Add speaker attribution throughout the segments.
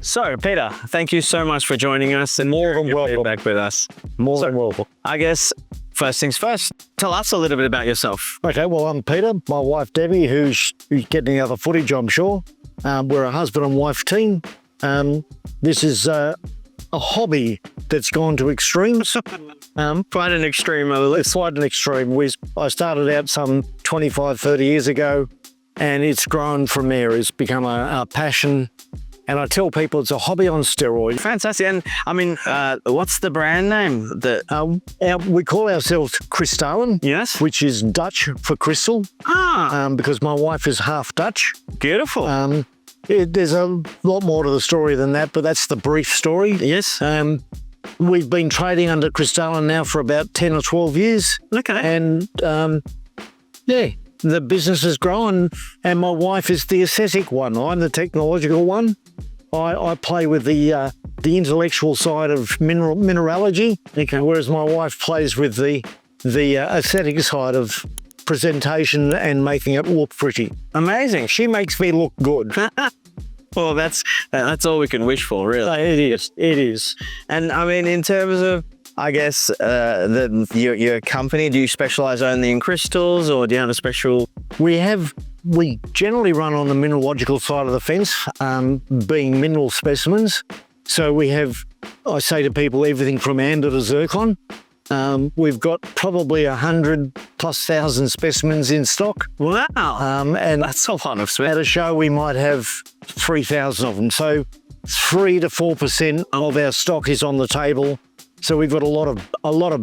Speaker 1: So, Peter, thank you so much for joining us and
Speaker 2: More than welcome.
Speaker 1: back with us.
Speaker 2: More than welcome.
Speaker 1: I guess first things first, tell us a little bit about yourself.
Speaker 2: Okay, well, I'm Peter, my wife Debbie, who's getting the other footage, I'm sure. We're a husband and wife team. This is a hobby that's gone to extremes.
Speaker 1: Quite an extreme.
Speaker 2: It's quite an extreme. I started out some 25, 30 years ago, and it's grown from there. It's become a passion. And I tell people it's a hobby on steroids.
Speaker 1: Fantastic. And I mean, what's the brand name?
Speaker 2: We call ourselves Kristallen,
Speaker 1: Yes.
Speaker 2: which is Dutch for crystal, because my wife is half Dutch.
Speaker 1: Beautiful.
Speaker 2: There's a lot more to the story than that, but that's the brief story.
Speaker 1: Yes.
Speaker 2: We've been trading under Kristallen now for about 10 or 12 years.
Speaker 1: Okay.
Speaker 2: And the business has grown, and my wife is the aesthetic one. I'm the technological one. I play with the intellectual side of mineralogy, whereas my wife plays with the aesthetic side of presentation and making it look pretty.
Speaker 1: Amazing.
Speaker 2: She makes me look good.
Speaker 1: Well, that's all we can wish for, really.
Speaker 2: It is.
Speaker 1: And I mean, in terms of, I guess, your company, do you specialize only in crystals, or do you have a special?
Speaker 2: We generally run on the mineralogical side of the fence, being mineral specimens. So we have, I say to people, everything from amber to zircon. We've got probably 100,000+ specimens in stock.
Speaker 1: Wow.
Speaker 2: And
Speaker 1: That's a lot of
Speaker 2: at a show we might have 3,000 of them. So 3 to 4% of our stock is on the table. So we've got a lot of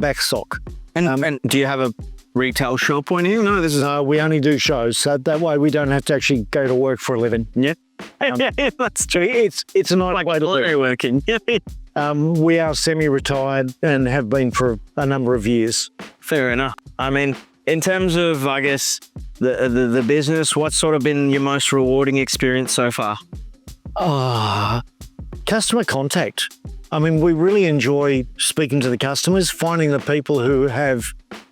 Speaker 2: back stock.
Speaker 1: And do you have a retail shop or anything? No, this is.
Speaker 2: We only do shows, so that way we don't have to actually go to work for a living.
Speaker 1: Yeah. That's true.
Speaker 2: It's a nice way to live.
Speaker 1: Working.
Speaker 2: We are semi-retired and have been for a number of years.
Speaker 1: Fair enough. I mean, in terms of, I guess, the business, what's sort of been your most rewarding experience so far?
Speaker 2: Customer contact. I mean, we really enjoy speaking to the customers, finding the people who have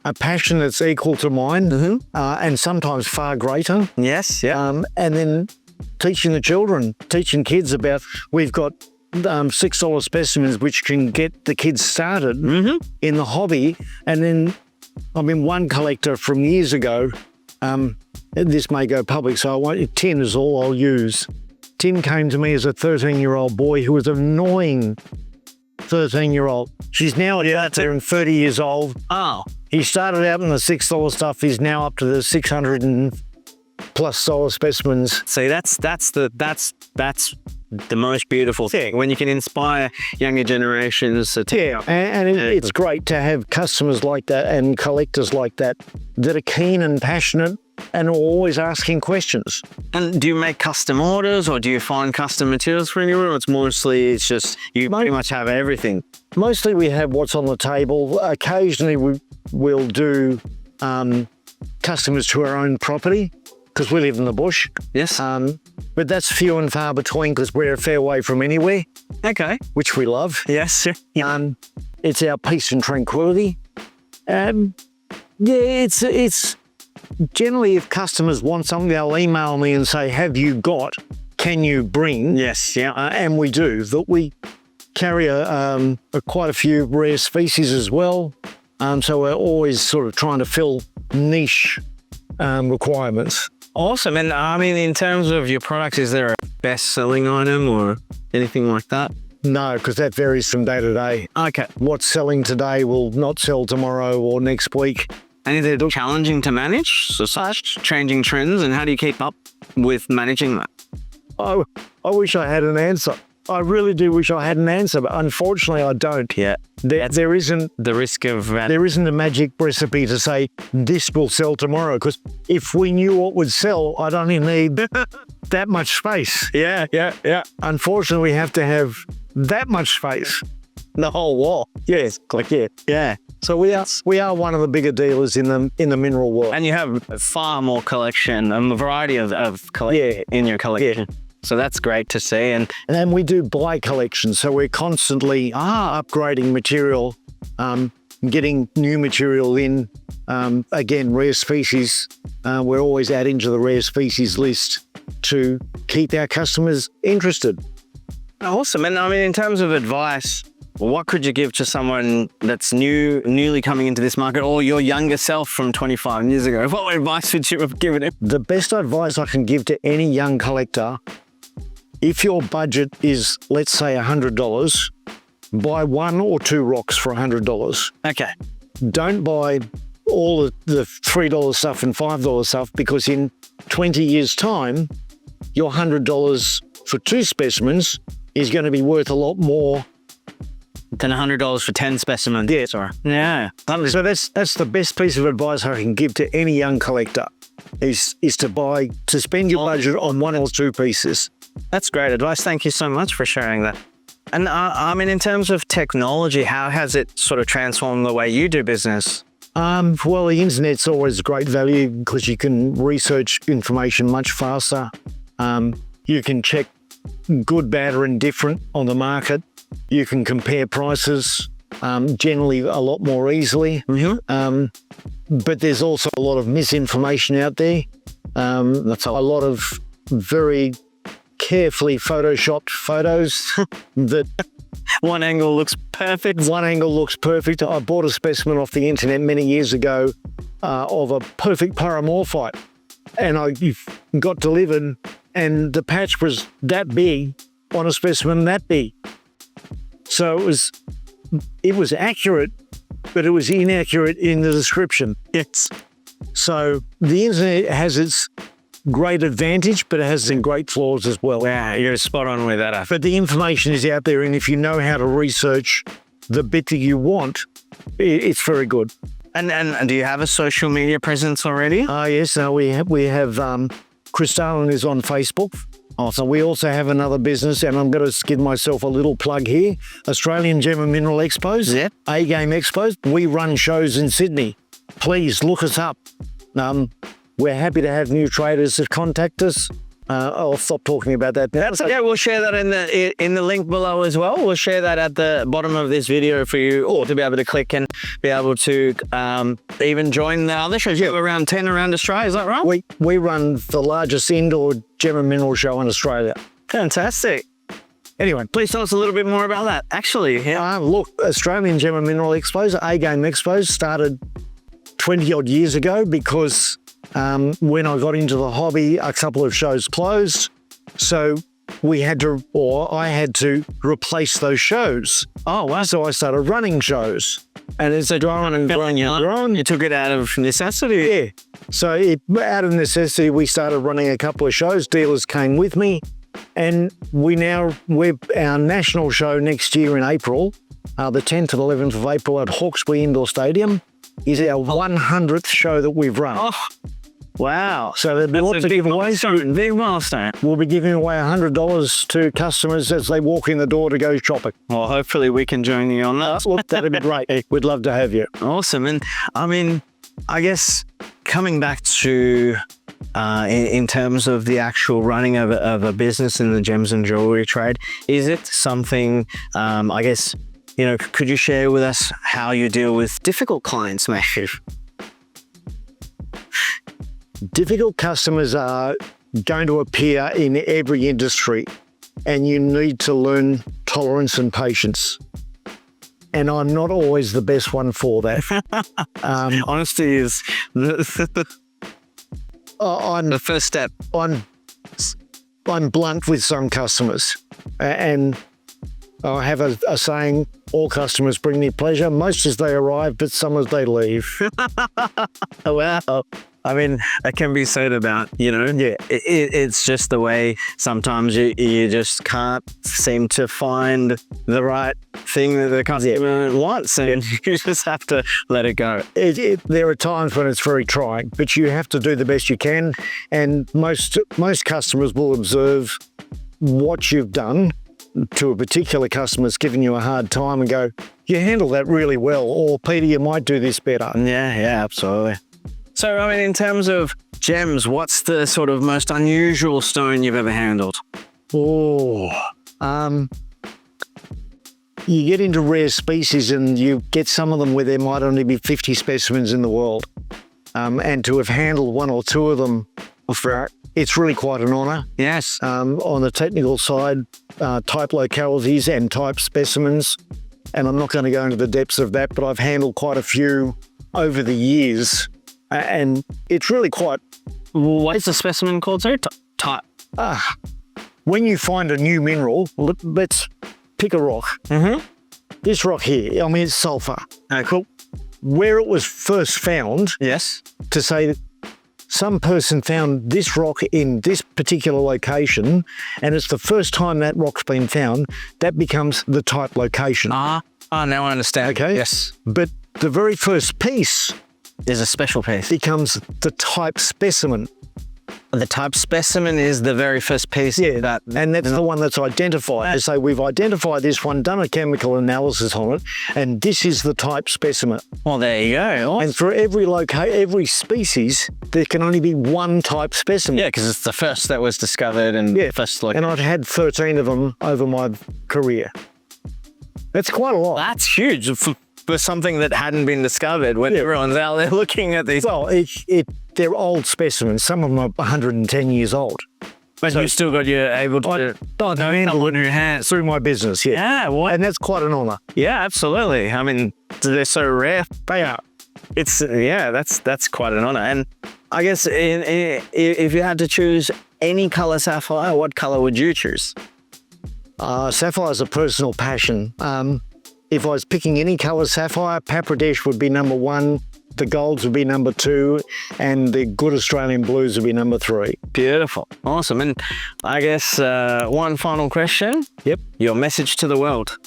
Speaker 2: a passion that's equal to mine, and sometimes far greater.
Speaker 1: Yes, yeah.
Speaker 2: And then teaching the children, teaching kids about, we've got $6 specimens which can get the kids started in the hobby. And then, I mean, one collector from years ago, this may go public, so Tim is all I'll use. Tim came to me as a 13-year-old boy who was an annoying 13-year-old. She's now at 30 years old.
Speaker 1: Oh.
Speaker 2: He started out in the $6 stuff. He's now up to the $600+ specimens.
Speaker 1: See, that's the most beautiful thing, when you can inspire younger generations to
Speaker 2: it's great to have customers like that and collectors like that are keen and passionate and are always asking questions.
Speaker 1: And do you make custom orders, or do you find custom materials for anyone, or it's just you pretty much have everything?
Speaker 2: Mostly we have what's on the table. Occasionally we'll do customers to our own property, because we live in the bush.
Speaker 1: Yes.
Speaker 2: But that's few and far between, because we're a fair way from anywhere.
Speaker 1: Okay.
Speaker 2: Which we love.
Speaker 1: Yes.
Speaker 2: It's our peace and tranquility. It's generally, if customers want something, they'll email me and say, "Have you got? Can you bring?"
Speaker 1: Yes. Yeah.
Speaker 2: And we do. That we carry quite a few rare species as well. So we're always sort of trying to fill niche requirements.
Speaker 1: Awesome. And I mean, in terms of your products, is there a best-selling item or anything like that?
Speaker 2: No, because that varies from day to day.
Speaker 1: Okay.
Speaker 2: What's selling today will not sell tomorrow or next week.
Speaker 1: And is it challenging to manage, so such changing trends, and how do you keep up with managing that?
Speaker 2: I wish I had an answer. I really do wish I had an answer, but unfortunately I don't.
Speaker 1: Yeah.
Speaker 2: There isn't
Speaker 1: the risk of
Speaker 2: there isn't a magic recipe to say this will sell tomorrow, because if we knew what would sell, I'd only need that much space.
Speaker 1: Yeah.
Speaker 2: Unfortunately, we have to have that much space.
Speaker 1: The whole wall.
Speaker 2: Yes, yeah. So we are one of the bigger dealers in the mineral world.
Speaker 1: And you have far more collection, a variety of in your collection.
Speaker 2: Yeah.
Speaker 1: So that's great to see. And
Speaker 2: then we do buy collections, so we're constantly upgrading material, getting new material in. Again, rare species. We're always adding to the rare species list to keep our customers interested.
Speaker 1: Awesome. And I mean, in terms of advice, what could you give to someone that's newly coming into this market, or your younger self from 25 years ago? What advice would you have given him?
Speaker 2: The best advice I can give to any young collector, if your budget is, let's say, $100, buy 1 or 2 rocks for $100.
Speaker 1: Okay.
Speaker 2: Don't buy all the $3 stuff and $5 stuff, because in 20 years' time, your $100 for 2 specimens is going to be worth a lot more
Speaker 1: than $100 for 10 specimens.
Speaker 2: Yeah.
Speaker 1: Sorry. Yeah.
Speaker 2: So that's the best piece of advice I can give to any young collector, is to spend your budget on 1 or 2 pieces.
Speaker 1: That's great advice. Thank you so much for sharing that. And I mean, in terms of technology, how has it sort of transformed the way you do business?
Speaker 2: Well, the internet's always great value because you can research information much faster. You can check good, bad, or indifferent on the market. You can compare prices generally a lot more easily. But there's also a lot of misinformation out there. That's a lot of very carefully photoshopped photos that
Speaker 1: one angle looks perfect.
Speaker 2: One angle looks perfect. I bought a specimen off the internet many years ago of a perfect paramorphite, and I got delivered, and the patch was that big on a specimen that big. So it was accurate, but it was inaccurate in the description.
Speaker 1: Yes.
Speaker 2: So the internet has its great advantage, but it has some great flaws as well.
Speaker 1: Yeah, you're spot on with that.
Speaker 2: But the information is out there, and if you know how to research the bit that you want, it's very good.
Speaker 1: And do you have a social media presence already?
Speaker 2: Yes, we have Kristallen is on Facebook. So we also have another business, and I'm going to give myself a little plug here. Australian Gem and Mineral Expos,
Speaker 1: Yep.
Speaker 2: A-Game Expos. We run shows in Sydney. Please look us up. We're happy to have new traders that contact us. I'll stop talking about that now.
Speaker 1: Yeah, we'll share that in the link below as well. We'll share that at the bottom of this video for you all to be able to click and be able to even join the other shows. You have around 10 around Australia, is that right?
Speaker 2: We run the largest indoor gem and mineral show in Australia.
Speaker 1: Fantastic. Anyway, please tell us a little bit more about that. Actually, yeah.
Speaker 2: Look, Australian Gem and Mineral Expos, A-Game Expos, started 20 odd years ago because when I got into the hobby, a couple of shows closed. So I had to replace those shows.
Speaker 1: Oh, wow.
Speaker 2: So I started running shows. And it's growing and growing and growing.
Speaker 1: You took it out of necessity.
Speaker 2: Yeah. So out of necessity, we started running a couple of shows. Dealers came with me. And our national show next year in April, the 10th and 11th of April at Hawkesbury Indoor Stadium, is our 100th show that we've run.
Speaker 1: Oh, wow.
Speaker 2: So there'll be lots of giveaways.
Speaker 1: Big milestone.
Speaker 2: We'll be giving away $100 to customers as they walk in the door to go shopping.
Speaker 1: Well, hopefully we can join you on that.
Speaker 2: Look, that'd be great. We'd love to have you.
Speaker 1: Awesome. And I mean, I guess coming back to in terms of the actual running of a business in the gems and jewelry trade, is it something, I guess, could you share with us how you deal with difficult clients, maybe?
Speaker 2: Difficult customers are going to appear in every industry, and you need to learn tolerance and patience. And I'm not always the best one for that.
Speaker 1: Honesty is the first step.
Speaker 2: I'm blunt with some customers, and I have a saying: all customers bring me pleasure. Most as they arrive, but some as they leave.
Speaker 1: Wow. I mean, it can be said about, it's just the way sometimes you just can't seem to find the right thing that the customer wants, and you just have to let it go.
Speaker 2: There are times when it's very trying, but you have to do the best you can, and most customers will observe what you've done to a particular customer's giving you a hard time and go, you handle that really well, or Peter, you might do this better.
Speaker 1: Yeah, absolutely. So, I mean, in terms of gems, what's the sort of most unusual stone you've ever handled?
Speaker 2: You get into rare species and you get some of them where there might only be 50 specimens in the world. And to have handled 1 or 2 of them it's really quite an honour.
Speaker 1: Yes.
Speaker 2: On the technical side, type localities and type specimens, and I'm not going to go into the depths of that, but I've handled quite a few over the years, and it's really quite...
Speaker 1: What is the specimen called, sir? Type.
Speaker 2: When you find a new mineral, let's pick a rock.
Speaker 1: Mm-hmm.
Speaker 2: This rock here, I mean, it's sulphur.
Speaker 1: Okay, cool.
Speaker 2: Where it was first found,
Speaker 1: Yes.
Speaker 2: to say that some person found this rock in this particular location, and it's the first time that rock's been found, that becomes the type location.
Speaker 1: Now I understand.
Speaker 2: Okay.
Speaker 1: Yes.
Speaker 2: But the very first piece
Speaker 1: There's a special piece.
Speaker 2: becomes the type specimen.
Speaker 1: The type specimen is the very first piece.
Speaker 2: Yeah, and that's the one that's identified. So we've identified this one, done a chemical analysis on it, and this is the type specimen.
Speaker 1: Well, there you go.
Speaker 2: And for every species, there can only be one type specimen.
Speaker 1: Yeah, because it's the first that was discovered and first look.
Speaker 2: And I'd had 13 of them over my career. That's quite a lot.
Speaker 1: That's huge for something that hadn't been discovered when everyone's out there looking at these.
Speaker 2: Well, they're old specimens. Some of them are 110 years old.
Speaker 1: But you still got able to handle it in your hands.
Speaker 2: Through my business, yeah.
Speaker 1: Yeah, what?
Speaker 2: And that's quite an honour.
Speaker 1: Yeah, absolutely. I mean, they're so rare.
Speaker 2: They are.
Speaker 1: It's that's quite an honor. And I guess if you had to choose any color sapphire, what color would you choose?
Speaker 2: Sapphire is a personal passion. If I was picking any colour sapphire, Papradesh would be number 1, the golds would be number 2, and the good Australian blues would be number 3.
Speaker 1: Beautiful. Awesome. And I guess one final question.
Speaker 2: Yep.
Speaker 1: Your message to the world.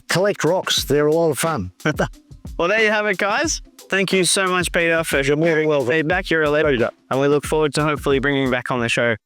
Speaker 2: Collect rocks. They're a lot of fun.
Speaker 1: Well, there you have it, guys. Thank you so much, Peter, for your feedback. You're a legend. And we look forward to hopefully bringing you back on the show.